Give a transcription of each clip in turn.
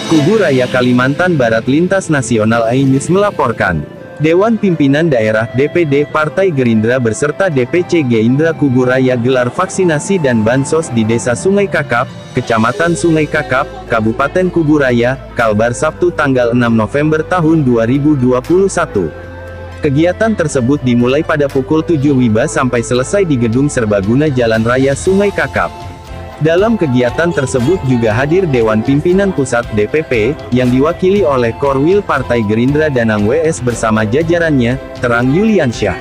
Kubu Raya Kalimantan Barat Lintas Nasional Ainus melaporkan. Dewan Pimpinan Daerah (DPD) Partai Gerindra beserta DPC Gerindra Kubu Raya gelar vaksinasi dan bansos di Desa Sungai Kakap, Kecamatan Sungai Kakap, Kabupaten Kubu Raya, Kalbar Sabtu tanggal 6 November tahun 2021. Kegiatan tersebut dimulai pada pukul 7 WIBA sampai selesai di Gedung Serbaguna Jalan Raya Sungai Kakap. Dalam kegiatan tersebut juga hadir Dewan Pimpinan Pusat DPP, yang diwakili oleh Korwil Partai Gerindra Danang WS bersama jajarannya, terang Yuliansyah.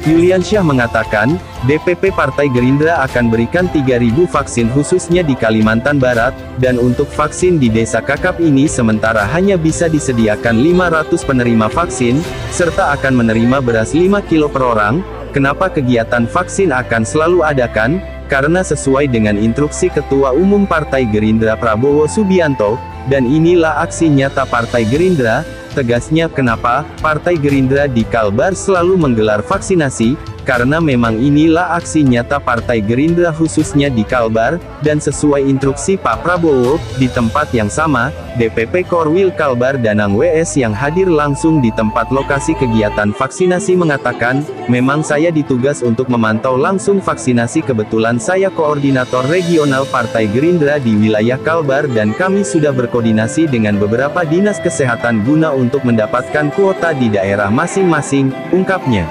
Yuliansyah mengatakan, DPP Partai Gerindra akan berikan 3.000 vaksin khususnya di Kalimantan Barat, dan untuk vaksin di Desa Kakap ini sementara hanya bisa disediakan 500 penerima vaksin, serta akan menerima beras 5 kilo per orang. Kenapa kegiatan vaksin akan selalu adakan? Karena sesuai dengan instruksi Ketua Umum Partai Gerindra Prabowo Subianto, dan inilah aksi nyata Partai Gerindra, tegasnya. Kenapa Partai Gerindra di Kalbar selalu menggelar vaksinasi? Karena memang inilah aksi nyata Partai Gerindra khususnya di Kalbar, dan sesuai instruksi Pak Prabowo. Di tempat yang sama, DPP Korwil Kalbar Danang WS yang hadir langsung di tempat lokasi kegiatan vaksinasi mengatakan, memang saya ditugas untuk memantau langsung vaksinasi. Kebetulan saya koordinator regional Partai Gerindra di wilayah Kalbar dan kami sudah berkoordinasi dengan beberapa dinas kesehatan guna untuk mendapatkan kuota di daerah masing-masing, ungkapnya.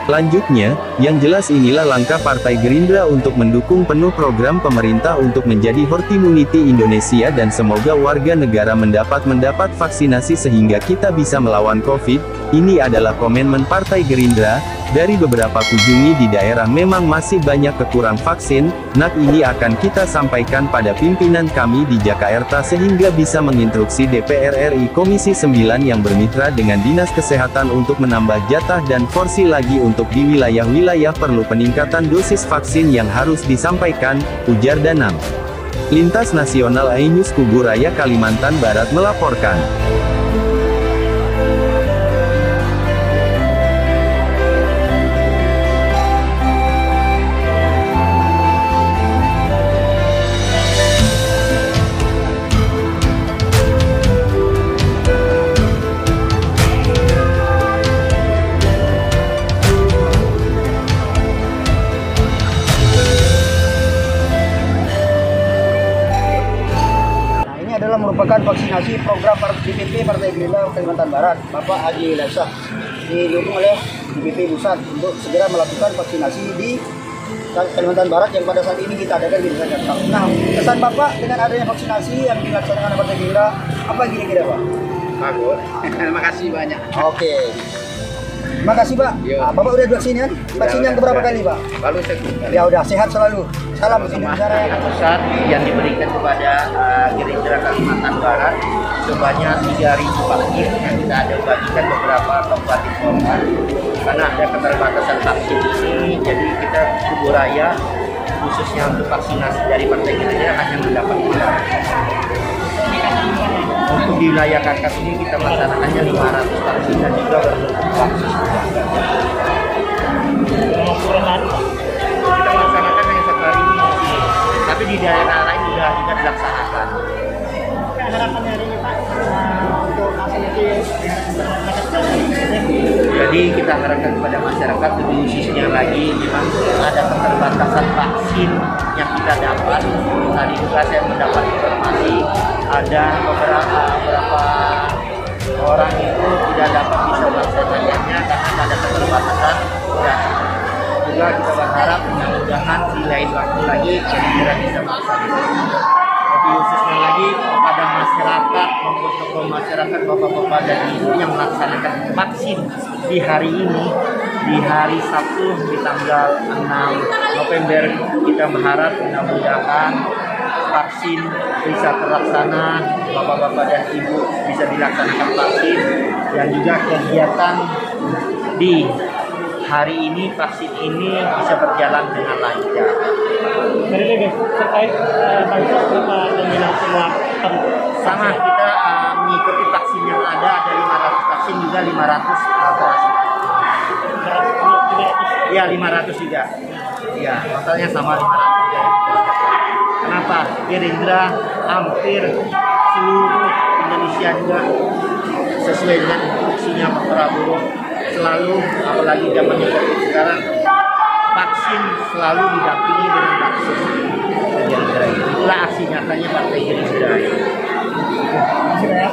Lanjutnya, yang jelas inilah langkah Partai Gerindra untuk mendukung penuh program pemerintah untuk menjadi herd immunity Indonesia dan semoga warga negara mendapat vaksinasi sehingga kita bisa melawan COVID. Ini adalah komitmen Partai Gerindra. Dari beberapa kunjungi di daerah memang masih banyak kekurang vaksin. Ini akan kita sampaikan pada pimpinan kami di Jakarta sehingga bisa menginstruksi DPR RI Komisi 9 yang bermitra dengan Dinas Kesehatan untuk menambah jatah dan porsi lagi untuk di wilayah-wilayah perlu peningkatan dosis vaksin yang harus disampaikan, ujar Danang. Lintas Nasional Ainus Kubu Raya Kalimantan Barat melaporkan. Adalah merupakan vaksinasi program DPP Partai Gerindra Kalimantan Barat, Bapak Haji Laisah, didukung oleh DPP Pusat untuk segera melakukan vaksinasi di Kalimantan Barat yang pada saat ini kita adakan di Desa Kakap. Nah, pesan Bapak dengan adanya vaksinasi yang dilaksanakan oleh Partai Gerindra, apa kira-kira Pak? Bagus, terima kasih banyak. Oke. Terima kasih Pak. Bapak udah vaksin kan? Vaksin yang keberapa kali Pak? Baru sekali. Ya udah, sehat selalu. Salam Indonesia Raya pusat yang diberikan kepada Gerindra Kalimantan Barat sebanyak 3.000 vaksin yang kita ada bagikan beberapa kabupaten kota karena ada keterbatasan vaksin ini. Jadi kita Kubu Raya khususnya untuk vaksinasi dari Partai Gerindra hanya mendapat 500. Untuk di wilayah Kakap ini kita melaksanakannya 500 vaksin dan juga berbentuk vaksin. Kita melaksanakan hanya satu hari ini, tapi di daerah lain juga dilaksanakan. Harapannya hari ini Pak untuk vaksinasi. Jadi kita harapkan kepada masyarakat lebih khususnya lagi memang ada keterbatasan vaksin yang kita dapat. Tadi juga saya mendapat informasi ada beberapa orang itu tidak dapat bisa melaksanakannya karena ada keterbatasan. Dan juga kita berharap mudah-mudahan di lain waktu lagi Gerindra bisa melaksanakan. Lebih khususnya lagi kepada masyarakat maupun tokoh masyarakat bapak-bapak dan ibu yang melaksanakan vaksin di hari ini, di hari Sabtu di tanggal 6 November, kita berharap mudah-mudahan vaksin bisa terlaksana, bapak-bapak dan ibu bisa dilaksanakan vaksin, dan juga kegiatan di hari ini vaksin ini bisa berjalan dengan lancar. Terkait bansos berapa nominal semua? Sama, kita mengikuti vaksin yang ada 500 vaksin juga 500 beras. Ya 500 juga. Ya totalnya sama 500. Kenapa? Gerindra hampir seluruh Indonesia juga sesuai dengan instruksinya Pak Prabowo selalu, apalagi zamannya COVID sekarang, vaksin selalu didampingi dengan vaksin. Itulah aksi nyatanya Partai Gerindra.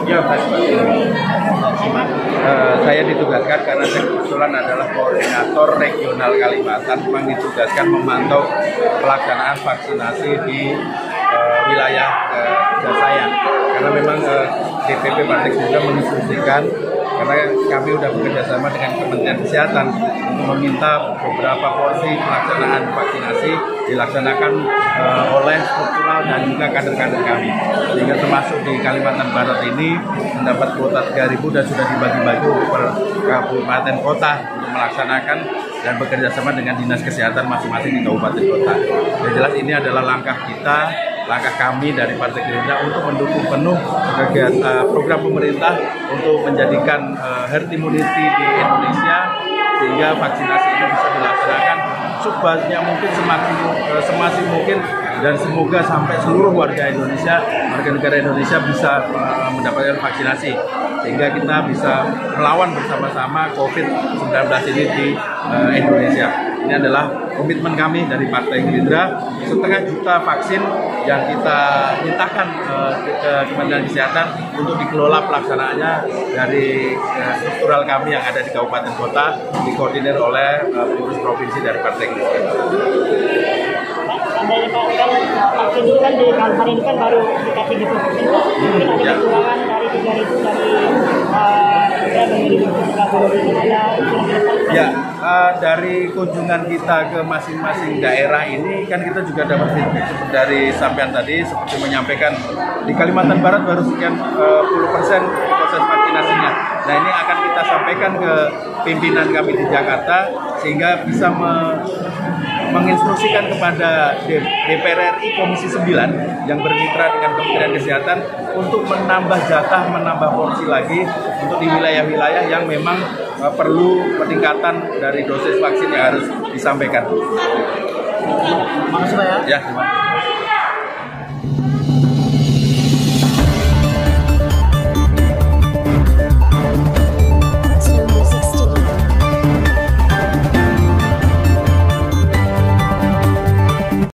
Ya, Pak. Saya ditugaskan karena saya kebetulan adalah koordinator regional Kalimantan, memang ditugaskan memantau pelaksanaan vaksinasi di wilayah saya. Karena memang DPP Partai Gerindra menginstruksikan, karena kami sudah bekerjasama dengan Kementerian Kesehatan untuk meminta beberapa porsi pelaksanaan vaksinasi dilaksanakan oleh struktural dan juga kader-kader kami. Sehingga termasuk di Kalimantan Barat ini mendapat kuota 3.000 dan sudah dibagi-bagi per kabupaten kota untuk melaksanakan dan bekerja sama dengan dinas kesehatan masing-masing di kabupaten kota. Yang jelas ini adalah langkah kita, langkah kami dari Partai Gerindra untuk mendukung penuh kegiatan program pemerintah untuk menjadikan herd immunity di Indonesia, sehingga vaksinasi ini bisa dilaksanakan sebanyak mungkin, semaksimal mungkin, dan semoga sampai seluruh warga Indonesia, warga negara Indonesia bisa mendapatkan vaksinasi, sehingga kita bisa melawan bersama-sama COVID-19 ini di Indonesia. Ini adalah komitmen kami dari Partai Gerindra. 1,5 juta vaksin yang kita mintakan ke Kementerian Kesehatan untuk dikelola pelaksanaannya dari struktural kami yang ada di kabupaten kota, dikoordinir oleh pengurus provinsi dari Partai Gerindra. Dari Pak, kan vaksin itu kan di hari ini kan baru dikasih gitu. Mungkin ada kekurangan dari 3.000 Ya, dari kunjungan kita ke masing-masing daerah ini kan kita juga dapat feedback dari sampean tadi seperti menyampaikan di Kalimantan Barat baru sekian proses vaksinasinya. Nah, ini akan kita sampaikan ke pimpinan kami di Jakarta sehingga bisa menginstruksikan kepada DPR RI Komisi 9 yang bermitra dengan Kementerian Kesehatan untuk menambah jatah, menambah porsi lagi untuk di wilayah-wilayah yang memang perlu peningkatan dari dosis vaksin yang harus disampaikan. Makasih Pak ya. Ya, terima kasih.